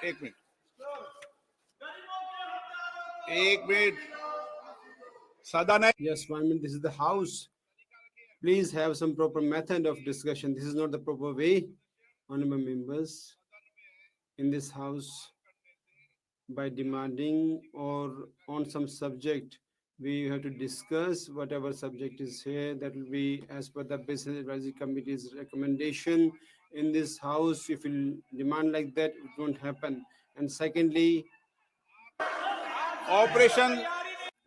एक मिनट एक मिनट सदन है. Yes, 1 minute. This is the house. Please have some proper method of discussion. This is not the proper way, honorable members, in this house. By demanding or on some subject, we have to discuss whatever subject is here. That will be as per the Business Advisory Committee's recommendation in this house. If you demand like that, it won't happen. And secondly, operation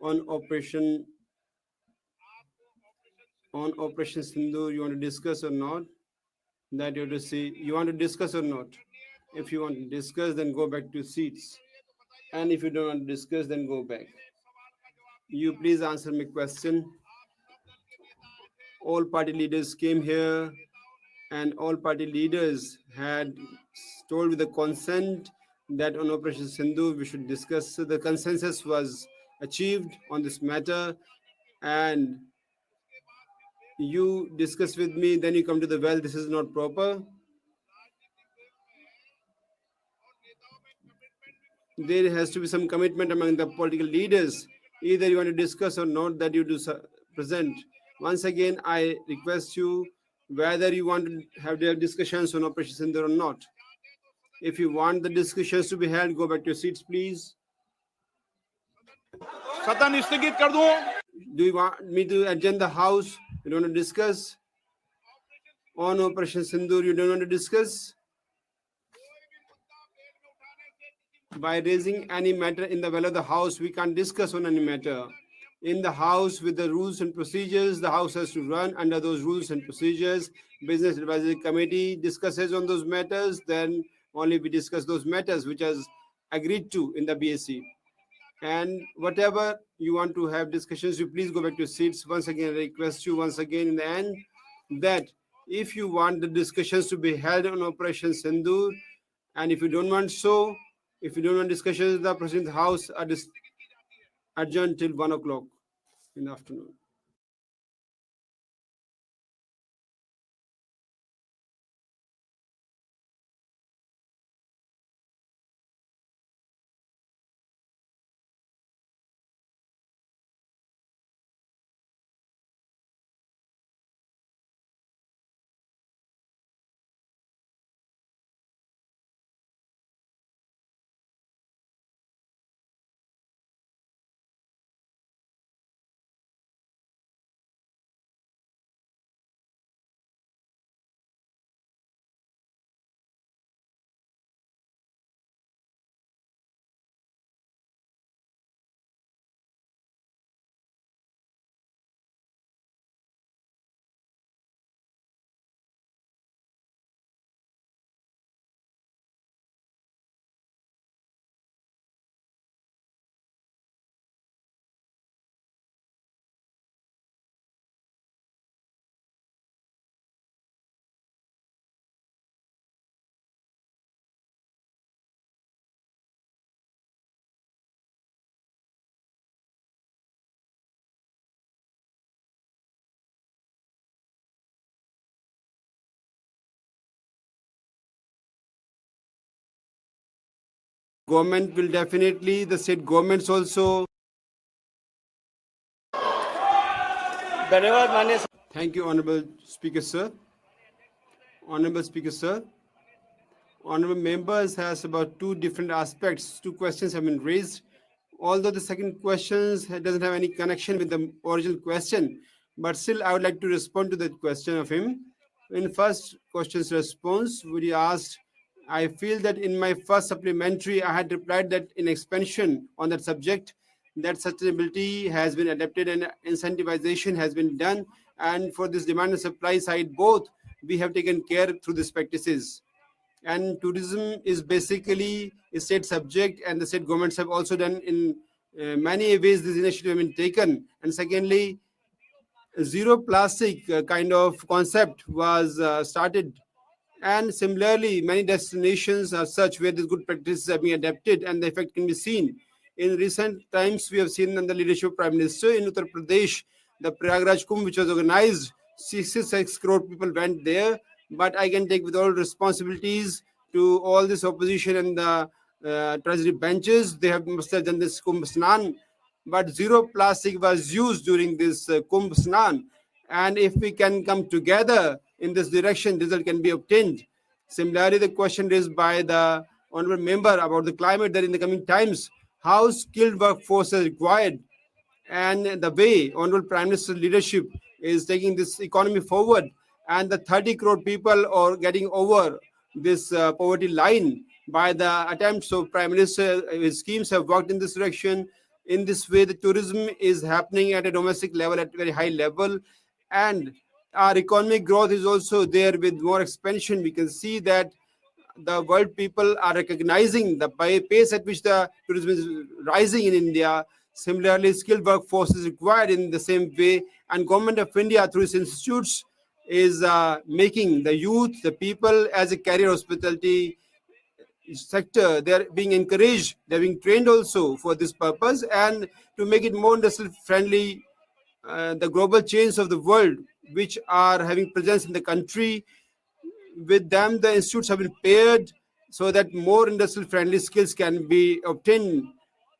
on Operation Sindoor, you want to discuss or not? That you have to see. You want to discuss or not? If you want to discuss, then go back to seats. And if you don't want to discuss, then go back. You please answer my question. All party leaders came here, and all party leaders had told with the consent that on Operation Sindoor we should discuss. So the consensus was achieved on this matter, and you discuss with me, then you come to the well. This is not proper. There has to be some commitment among the political leaders. Either you want to discuss or not, that you do present. Once again, I request you whether you want to have their discussions on Operation Sindoor or not. If you want the discussions to be held, go back to your seats, please. सदन स्थगित कर दूं. Do you want me to adjourn the house? You don't want to discuss? On Operation Sindoor, you don't want to discuss? By raising any matter in the well of the house, we can't discuss on any matter. In the house, with the rules and procedures, the house has to run under those rules and procedures. Business Advisory Committee discusses on those matters, then only we discuss those matters which is agreed to in the BSc. And whatever you want to have discussions, you please go back to your seats. Once again, I request you once again in the end that if you want the discussions to be held on Operation Sindoor, and if you don't want so, if you don't want discussions, the President's House are adjourned till 1 o'clock in the afternoon. Government will definitely, the state governments also. Thank you, Honorable Speaker, sir. Honorable Speaker, sir. Honorable members has about two different aspects. Two questions have been raised. Although the second question doesn't have any connection with the original question, but still I would like to respond to that question of him. In first question's response, would he asked, I feel that in my first supplementary, I had replied that in expansion on that subject, that sustainability has been adapted and incentivization has been done. And for this demand and supply side, both we have taken care through these practices. And tourism is basically a state subject, and the state governments have also done in many ways this initiative have been taken. And secondly, zero plastic kind of concept was started. And similarly, many destinations are such where these good practices have been adapted and the effect can be seen. In recent times, we have seen under the leadership of Prime Minister in Uttar Pradesh, the Prayagraj Kumbh, which was organized, 66 crore people went there. But I can take with all responsibilities to all this opposition and the treasury benches. They must have done this Kumbh Snan, but zero plastic was used during this Kumbh Snan. And if we can come together in this direction, result can be obtained. Similarly, the question raised by the honorable member about the climate, that in the coming times, how skilled workforce is required, and the way Honorable Prime Minister's leadership is taking this economy forward, and the 30 crore people are getting over this poverty line by the attempts of Prime Minister. His schemes have worked in this direction. In this way, the tourism is happening at a domestic level, at a very high level, and our economic growth is also there with more expansion. We can see that the world people are recognizing the pace at which the tourism is rising in India. Similarly, skilled workforce is required in the same way, and Government of India through its institutes is making the youth, the people as a career hospitality sector. They are being encouraged, they are being trained also for this purpose, and to make it more industry friendly. The global chains of the world which are having presence in the country, with them the institutes have been paired so that more industrial friendly skills can be obtained.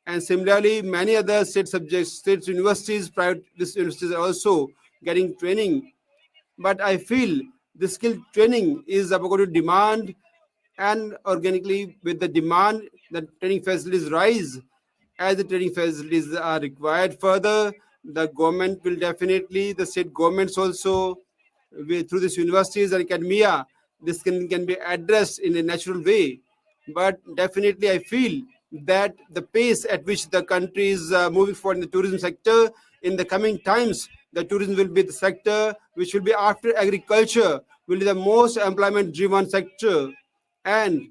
And similarly, many other state subjects, state universities, private universities are also getting training. But I feel the skill training is about to demand, and organically with the demand, the training facilities rise. As the training facilities are required further, the government will definitely, the state governments also, through these universities and academia, this can be addressed in a natural way. But definitely I feel that the pace at which the country is moving forward in the tourism sector, in the coming times, the tourism will be the sector which will be, after agriculture, will be the most employment driven sector. And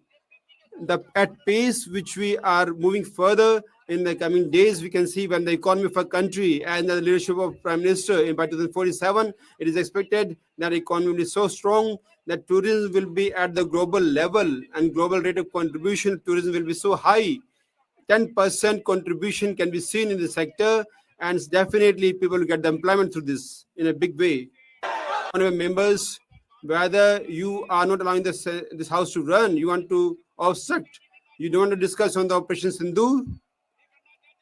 at pace which we are moving further in the coming days, we can see when the economy of a country and the leadership of Prime Minister by 2047, it is expected that the economy will be so strong that tourism will be at the global level, and global rate of contribution to tourism will be so high. 10% contribution can be seen in the sector, and definitely people will get the employment through this in a big way. Honorable members, whether you are not allowing this house to run, you want to obstruct, you don't want to discuss on the Operation Sindoor,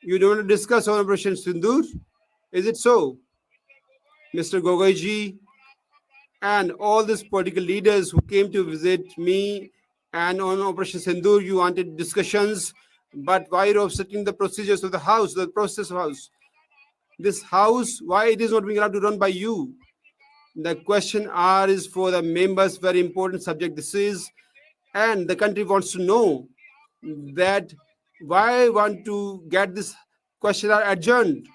you don't want to discuss on Operation Sindoor, is it so? Mr. Gogoiji and all these political leaders who came to visit me, and on Operation Sindoor you wanted discussions, but why are you obstructing the procedures of the house, the process of house? This house, why it is not being allowed to run by you? The question R is for the members, very important subject this is, and the country wants to know that why I want to get this questionnaire adjourned.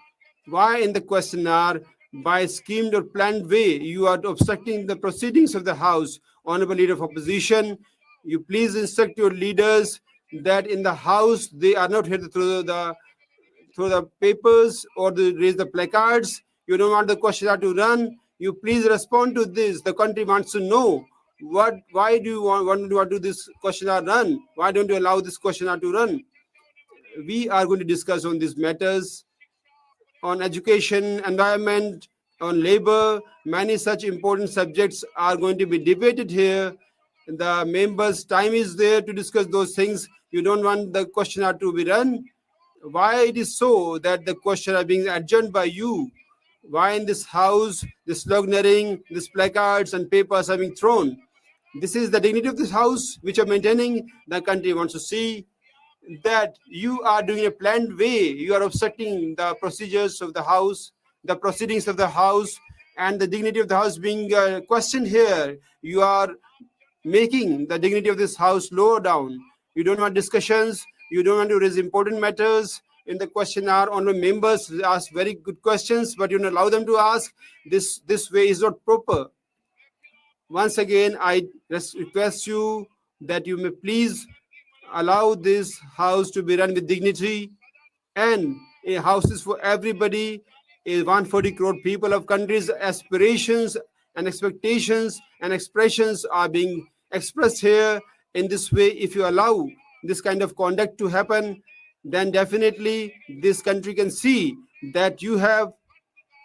Why in the questionnaire, by schemed or planned way, you are obstructing the proceedings of the House? Honorable Leader of Opposition, you please instruct your leaders that in the House they are not here through the papers or raise the placards. You don't want the questionnaire to run. You please respond to this. The country wants to know why do you want to do this questionnaire run? Why don't you allow this questionnaire to run? We are going to discuss on these matters, on education, environment, on labor. Many such important subjects are going to be debated here. The members' time is there to discuss those things. You don't want the questionnaire to be run. Why it is so that the questions are being adjourned by you? Why in this house, this sloganeering, these placards and papers are being thrown? This is the dignity of this house which are maintaining. The country wants to see that you are doing a planned way. You are obstructing the procedures of the house, the proceedings of the house, and the dignity of the house being questioned here. You are making the dignity of this house lower down. You don't want discussions. You don't want to raise important matters in the questionnaire. Honorable members ask very good questions, but you don't allow them to ask. This way is not proper. Once again, I request you that you may please allow this house to be run with dignity, and a house is for everybody. 140 crore people of countries' aspirations and expectations and expressions are being expressed here in this way. If you allow this kind of conduct to happen, then definitely this country can see that you have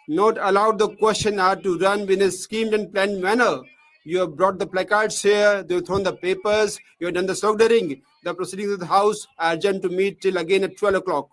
not allowed the questionnaire to run in a schemed and planned manner. You have brought the placards here, you have thrown the papers, you have done the sloganeering. The proceedings of the House are adjourned to meet till again at 12 o'clock.